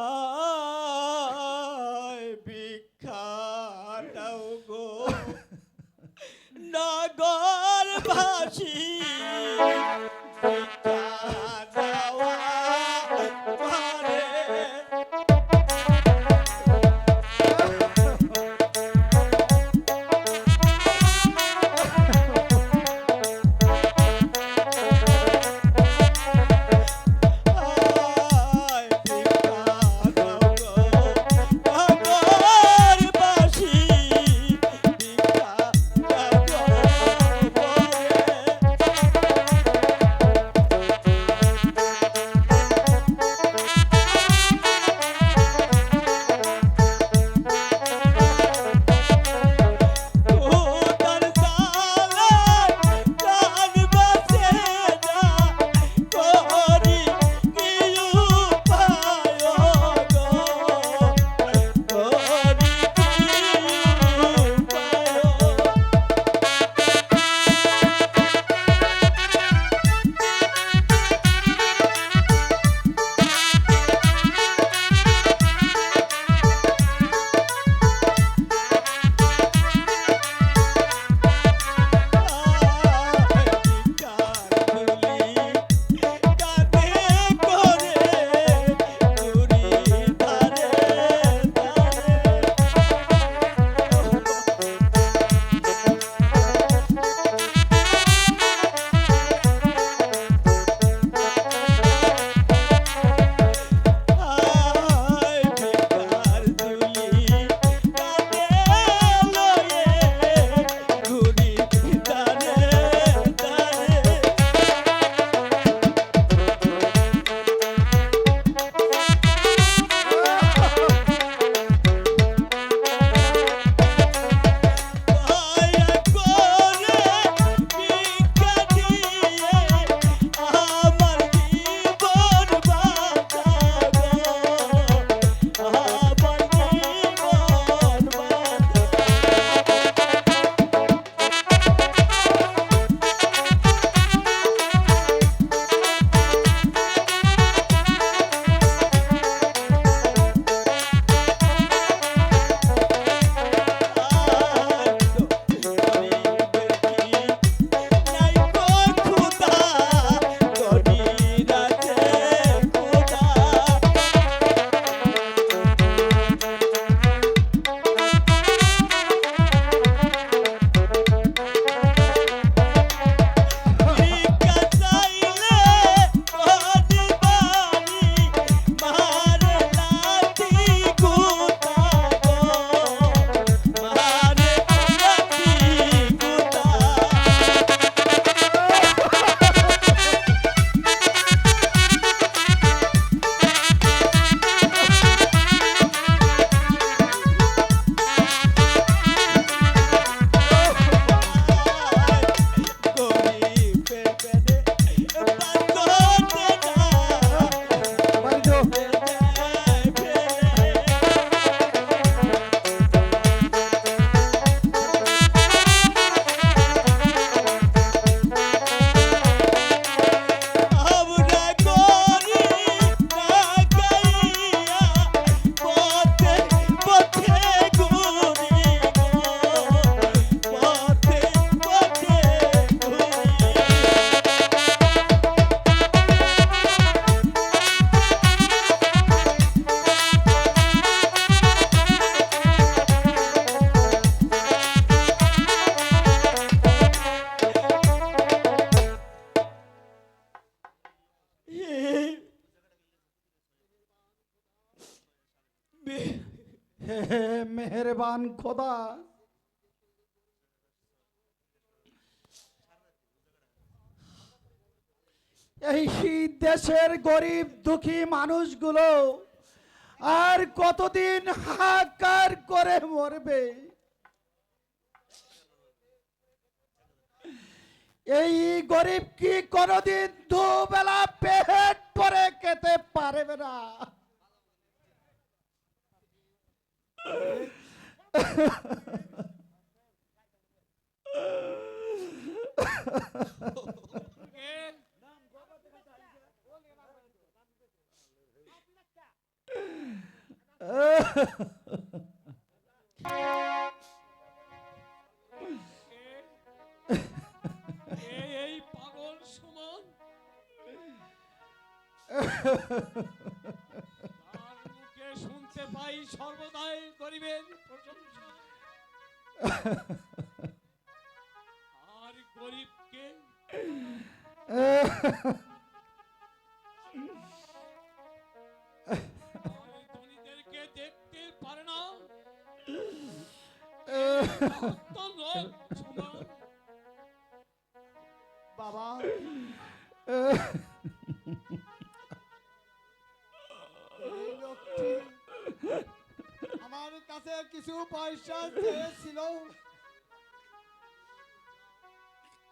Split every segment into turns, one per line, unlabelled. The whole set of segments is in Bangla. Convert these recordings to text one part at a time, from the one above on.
আয় ভিক্ষা দাও গো নগরবাসী ভিক্ষা দেওয়া পারে।
হে মেহেরবান খোদা, এই দেশের গরিব দুঃখী মানুষগুলো আর কতদিন হাহাকার করে মরবে? এই গরিব কি কোনদিন দুবেলা পেট ভরে খেতে পারবে না?
এই পাগল সুমন তার মুখে শুনতে পাই সর্বদাই গরিবের প্রশংসা, আর গরিবকে আর ধনীদেরকে দেখতে পারে না। তো নয় সুমন,
বাবা
এই লোকটি আমার কাছে কিছু পয়সা চেয়েছিল।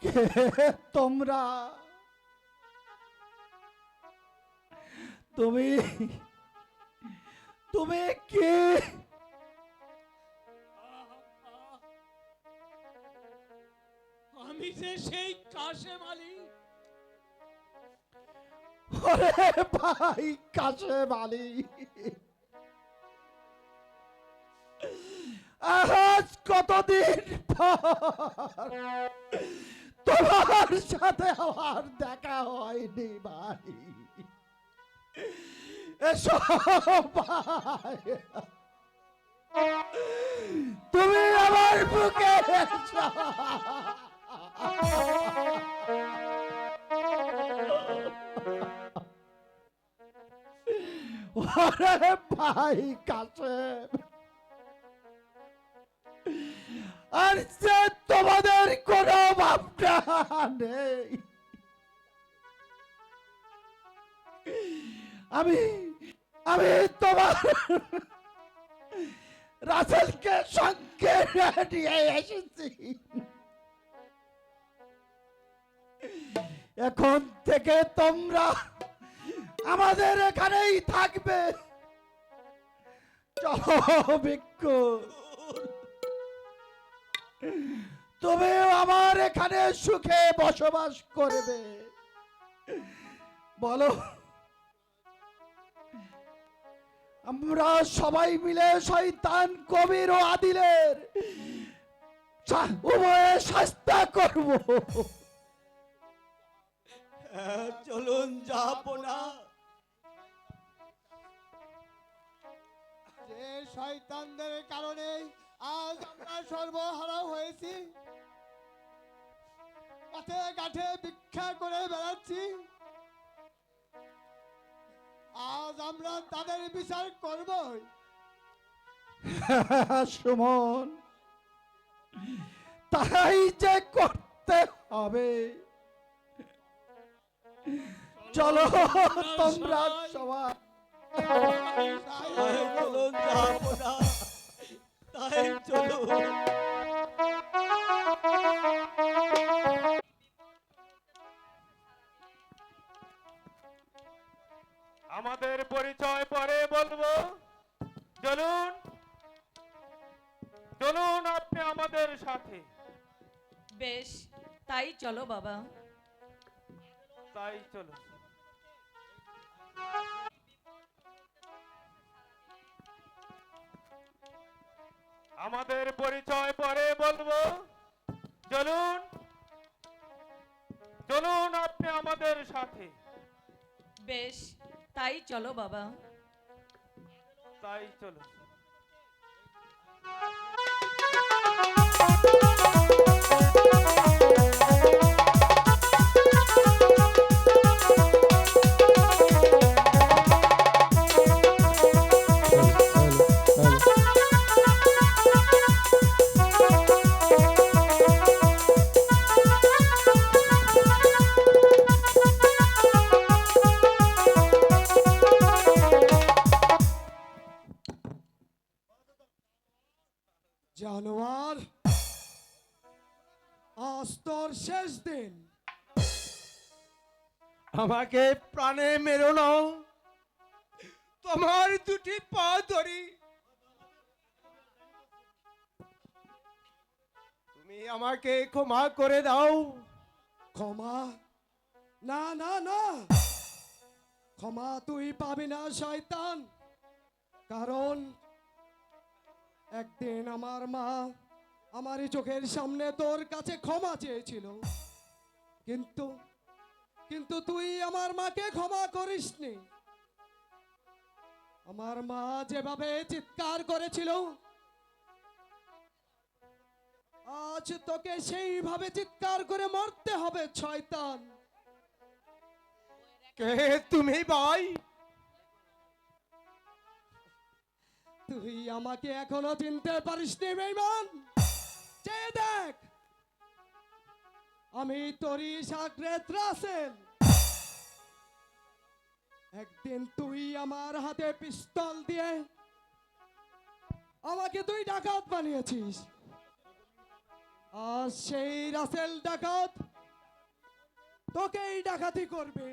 কে তোমরা? তুমি তুমি কে?
আমি যে সেই কাশেম আলী,
ওরে ভাই কাশেম আলী, আজ কতদিন পর তোমার সাথে আমার দেখা হয়নি ভাই। এসো ভাই, তুমি আমার বুকে এসো। ওরে ভাই কাশেম, আর যে তোমাদের কোনো ভাবনা নেই। আমি আমি তোমার রাসেলকে সঙ্গে নিয়ে এসেছি। এখন থেকে তোমরা আমাদের এখানেই থাকবে। চলো ভিক্ষু, তুমিও আমার এখানে সুখে বসবাস করবে। বলো, আমরা সবাই মিলে শয়তান কবির ও আদিলের উভয়ে শাস্তা করব।
চলুন যাবো না।
যে শয়তানদের কারণে আজ আমরা সর্বহারা হয়েছি, পথে ঘাটে ভিক্ষা করে বেড়াচ্ছি, আজ আমরা তাদের বিচার করব।
সুমন, তাই যে করতে হবে। চলো তোমরা সবাই।
চলুন যাবো না, তাই চলুন।
আমাদের পরিচয় পরে বলবো। চলুন চলুন আপনি আমাদের সাথে।
বেশ, তাই চলো বাবা।
তাই চলো। আমাদের পরিচয় পরে বলবো। চলুন চলুন আপনি আমাদের সাথে।
বেশ, তাই চলো বাবা।
তাই চলো।
জানোয়ার, আজ তোর শেষ দিন।
আমাকে প্রাণে মেরো না, তোমার দুটি পা ধরি। তুমি আমাকে ক্ষমা করে দাও।
ক্ষমা? না না না, ক্ষমা তুই পাবি না শয়তান। কারণ একদিন আমার মা আমারই চোখের সামনে তোর কাছে ক্ষমা চেয়েছিল, কিন্তু কিন্তু তুই আমার মাকে ক্ষমা করিসনি। আমার মা যেভাবে চিৎকার করেছিল, আজ তোকে সেইভাবে চিৎকার করে মরতে হবে শয়তান।
কে তুমি ভাই?
তুই আমাকে এখনো চিনতে পারিসনি বেঈমান? চেয়ে দেখ, আমি তোরই সাগরেত রাসেল। একদিন তুই আমার হাতে পিস্তল দিয়ে আমাকে তুই ডাকাত বানিয়েছিস, আর সেই রাসেল ডাকাত তোকেই ডাকাতি করবে।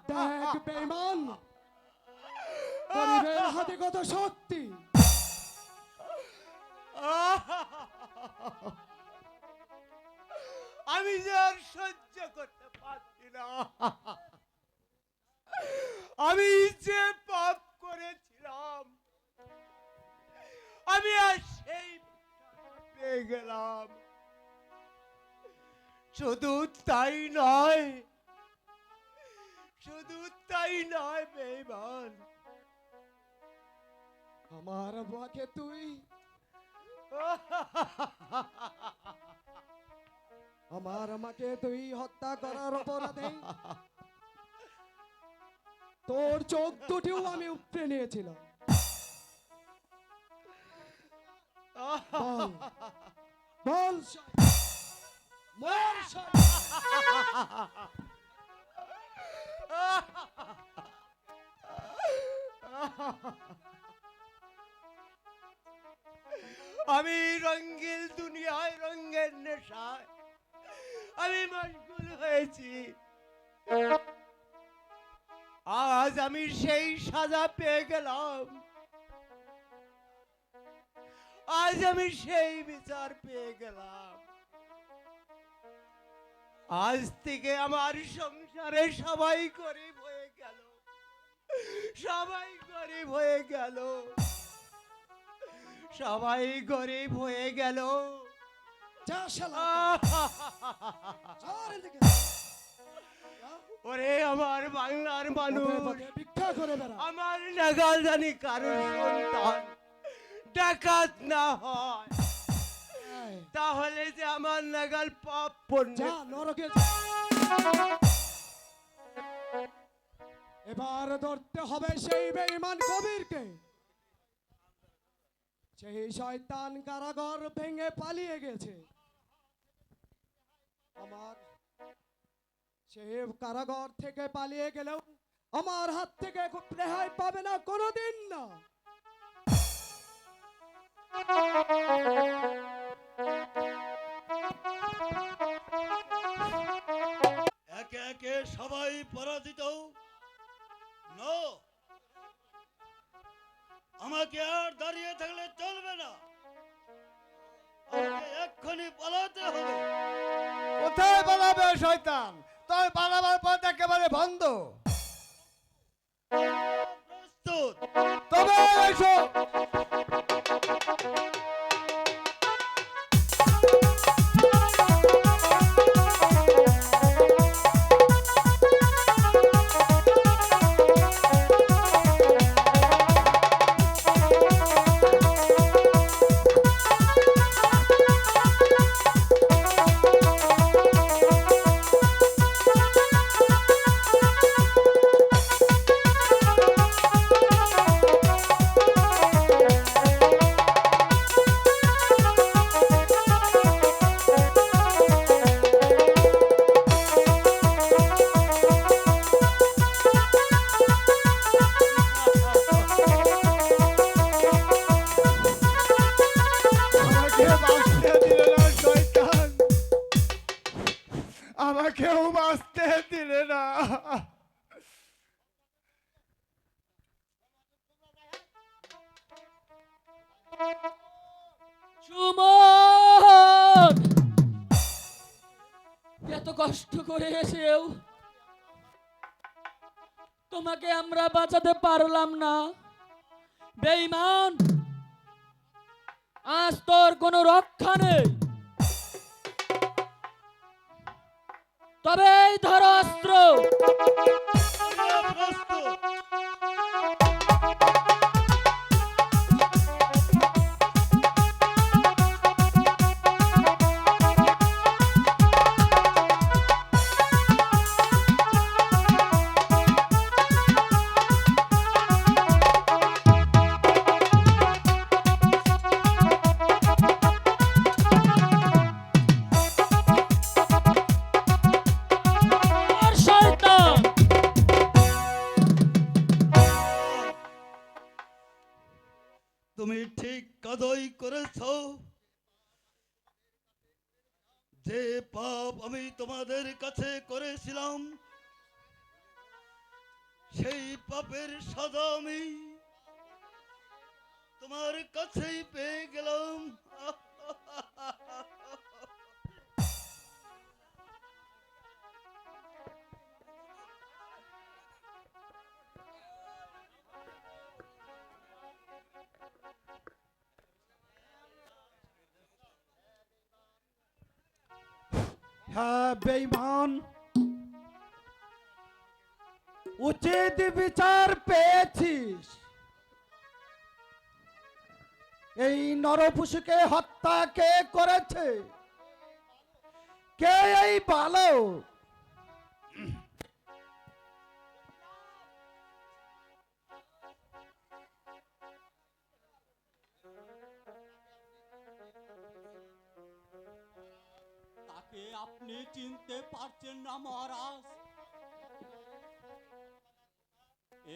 দেখ বেঈমান, গরিবের হাতে কত শক্তি।
আমি যে আর সহ্য করতে পারছি না। আমি যে পাপ করেছিলাম, আমি আর সেই পেয়ে গেলাম। শুধু তাই নয়, শুধু তাই নয় বেঈমান,
আমার মাকে তুই আমার আমাকে তুই হত্যা করার অপরাধে তোর চোখ দুটিও আমি উপড়ে নিয়েছিলাম। বল, বল মর
আমি রঙ্গিল দুনিয়ায় রঙের নেশায় আমি মশগুল হয়েছি। আজ আমি সেই সাজা পেয়ে গেলাম, আজ আমি সেই বিচার পেয়ে গেলাম। আজ থেকে আমার সংসারে সবাই গরিব হয়ে গেল, সবাই গরিব হয়ে গেল, সবাই গরিব হয়ে গেল।
যা শালা, চল এদিকে।
ওরে আমার বাংলার মানুষ,
পথে পথে ভিক্ষা করে বেড়া।
আমার নাগাল জানি কারোর সন্তান ডাকাত না হয়,
এই,
তাহলে যে আমার নাগাল পাপ পড়বে।
যা নরকে যা। এবার ধরতে হবে সেই বেঈমান কবিরকে। সেই শয়তান কারাগার ভেঙে পালিয়ে গেছে। আমার সে কারাগার থেকে পালিয়ে গেলেও আমার হাত থেকে রেহাই পাবে না কোনোদিন না।
একে একে সবাই পরাজিত। নো, আমাকে আর দাঁড়িয়ে থাকলে চলবে না, আমাকে এক্ষুনি পালাতে হবে।
কোথায় পালাবে শয়তান? তোর পালাবার পথ একেবারে বন্ধ।
প্রস্তুত।
তবে এসো। আমাকেও বাঁচতে দিলে না।
সুমন কষ্ট করে এসেও তোমাকে আমরা বাঁচাতে পারলাম না। বেঈমান, আজ তোর কোনো রক্ষা নেই। তবে এই ধরো অস্ত্র।
আমরা প্রস্তুত।
আর শয়তান,
তুমি ঠিক কাজই করেছ। যে পাপ আমি তোমাদের কাছে করেছিলাম, সেই পাপের সাজা আমি তোমার কাছেই পেয়ে গেলাম।
হ্যাঁ বেঈমান, উচিত বিচার পেয়েছিস। এই নরপশুকে হত্যা কে করেছে? কে এই বালক?
তাকে আপনি চিনতে পারছেন না মহারাজ?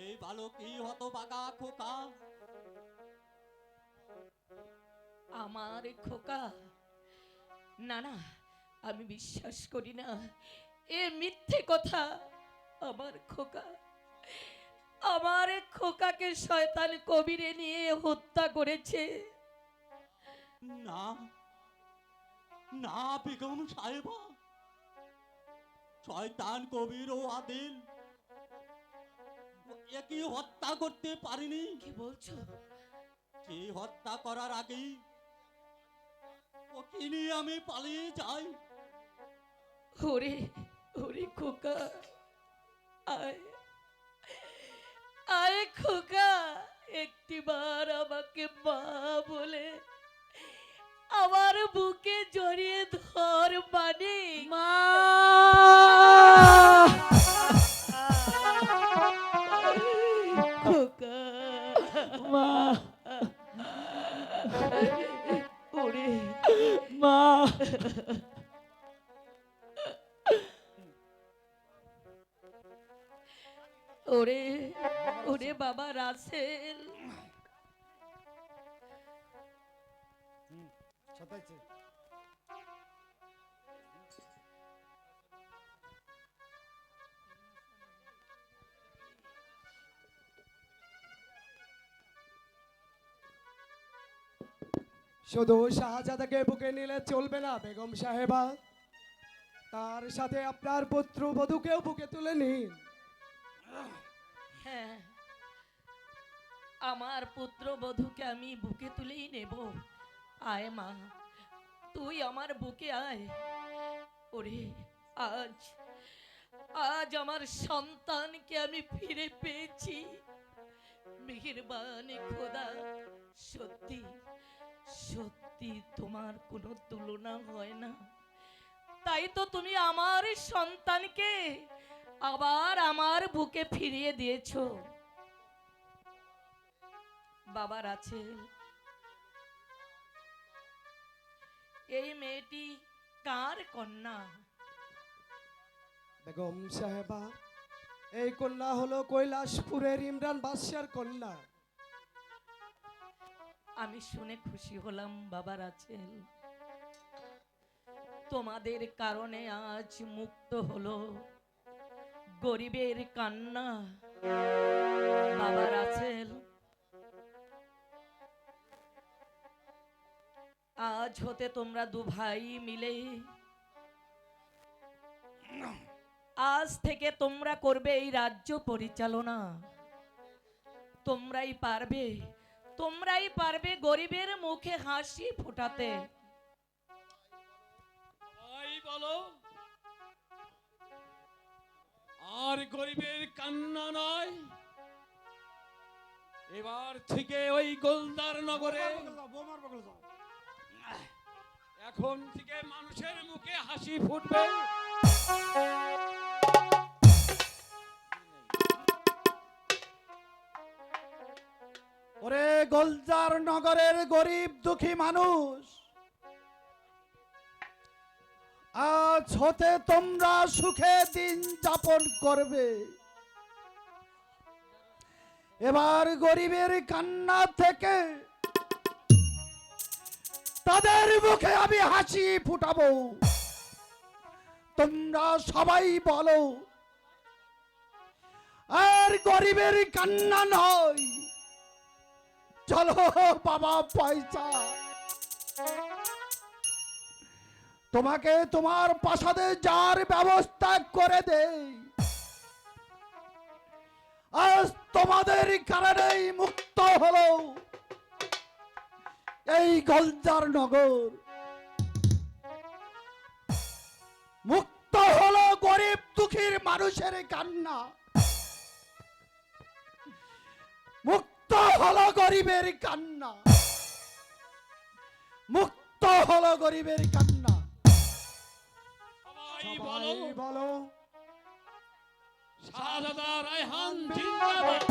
এই বালকই হতভাগা খোকা।
আমার খোকা? না না, আমি বিশ্বাস করি না, এ মিথ্যে কথা। আমার খোকা, আমার খোকাকে শয়তান কবিরে নিয়ে হত্যা করেছে।
না না বেগম সাহেবা, শয়তান কবির ও আদিল একই হত্যা করতে পারিনি।
কি বলছো?
যে হত্যা করার আগেই ওকে নিয়ে আমি পালিয়ে যাই।
ওরে ওরে খোকা, আয় আয় খোকা, একটিবার আমাকে মা বলে আমার বুকে জড়িয়ে ধর। মানে
মা,
খোকা,
মা,
ওরে
মা।
ওরে ওরে বাবা রাসেল,
শুধু শাহজাদাকে বুকে নিলে চলবে না বেগম সাহেবা, তার সাথে আপনার পুত্র বধূকেও বুকে তুলে নিন।
হ্যাঁ, আমার পুত্র বধূকে আমি বুকে তুলেই নেব। আয় মা, তুই আমার বুকে আয়। ওরে আজ আজ আমার সন্তানকে আমি ফিরে পেয়েছি। মেহেরবান খোদা, সত্যি সত্যি তোমার কোনো তুলনা হয় না। তাই তো তুমি আমার সন্তানকে আবার আমার বুকে ফিরিয়ে দিয়েছো। বাবার আছে, এই মেয়েটি কার কন্যা?
বেগম সাহেবা, এই কন্যা হলো কৈলাসপুরের ইমরান বাদশার কন্যা।
আমি শুনে খুশি হলাম বাবার আছেন। তোমাদের কারণে আজ মুক্ত হলো গরিবের কান্না। বাবার আছেন, আজ হতে তোমরা দু ভাই মিলে আজ থেকে তোমরা করবে এই রাজ্য পরিচালনা। তোমরাই পারবে গরিবের মুখে হাসি ফোটাতে।
ভাই বলো, আর গরিবের কান্না নয়, এবার থেকে ওই গোলদার নগরে এখন থেকে মানুষের মুখে হাসি ফুটবে।
ওরে গোলজার নগরের গরিব দুঃখী মানুষ, আজ হতে তোমরা সুখে দিন যাপন করবে। এবার গরিবের কান্না থেকে তাদের মুখে আমি হাসি ফুটাবো। তোমরা সবাই বলো, আর গরিবের কান্না নয়, চলো বাবা পয়সা, তোমাকে তোমার প্রাসাদে যার ব্যবস্থা করে দেই। আজ তোমাদের কারণেই মুক্ত হলো এই গোলজার নগর, মুক্ত হলো গরিব দুঃখীর মানুষের কান্না, মুক্ত হলো গরিবের কান্না, মুক্ত হলো গরিবের কান্না।
সবাই বলো,
বলো
শাহজাদা রায়হান জিন্দাবাদ।